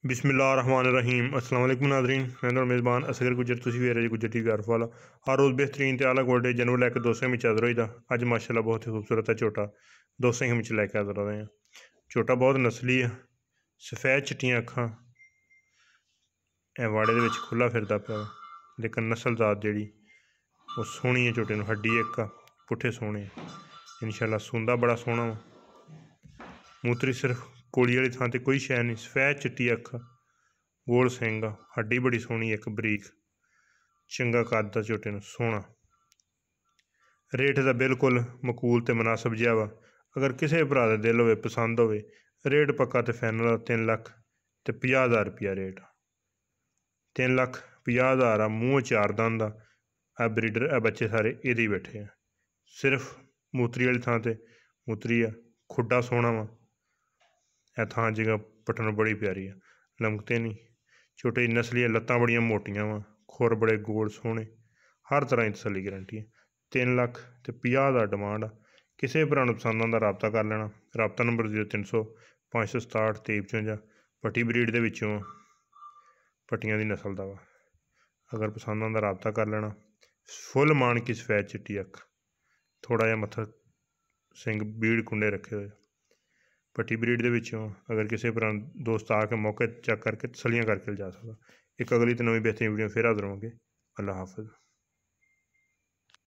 बिस्मिल्लाहिर्रहमानिर्रहीम। अस्सलाम वालेकुम नाज़रीन, मैं तो मेज़बान असगर गुजर तुसी वे रहे गुजर टी वी वाला। हर रोज़ बेहतरीन ते आला क्वालिटी जानवर लैके दोस्तें में हाज़र होई दा। अज माशाल्लाह बहुत ही खूबसूरत है झोटा दोस्तें में लैके हाज़र रहे हैं। झोटा बहुत नस्ली है, सफ़ेद चिट्टियां अखां, वाड़े दे विच खुला फिरदा पिया, लेकिन नस्ल जात जिहड़ी वो सोहनी है। झोटे नूं हड्डी इक पुट्ठे सोहने इंशाल्लाह सूंदा बड़ा सोहना वा। मूत्री सिर्फ कोली वाली थां ते कोई शै नहीं, सफेद चिट्टी अख, गोल सिंग, हड्डी बड़ी सोहनी एक बरीक, चंगा कद दा झोटे नूं सोहना। रेट दा बिल्कुल मकूल ते मुनासिब जिहा वा। अगर किसी भरा दा दिल होवे पसंद होवे, रेट पक्का ते फाइनल 3 लख ते 50,000 रुपया रेट। 3 लख 50,000 मूँह चार दंद आ ब्रीडर ए बच्चे सारे इहदे ही बैठे हैं। सिर्फ मूत्री वाली थां ते मूत्री आ, खुड्डा सोहना वा। ए थां जगह पट्टन बड़ी प्यारी है, लमकते नहीं। छोटे नस्ली लत्तां बड़ियां मोटियां वा, खुर बड़े गोल सोहने, हर तरह की तसली गारंटी है। 3 लख ते 50,000 डिमांड आ। किसी भरा नूं पसंद आंदा रबता कर लेना। रबता नंबर 0300 567 2355। पट्टी ब्रीड दे विचों पट्टियां दी नस्ल दा वा। अगर पसंद आंदा रबता कर लेना। फुल मान की सफेद चिट्टी अख, थोड़ा जिहा मत्था सिंग बीड़ कुंडे रखे हुए। पट्टी ब्रीड दे विचों अगर किसी भरा दोस्त आके मौके चेक करके तसलियां करके जा सकता। एक अगली तो नवीं बेहतरीन वीडियो फिर हाज़र होंगे। अल्लाह हाफिज़।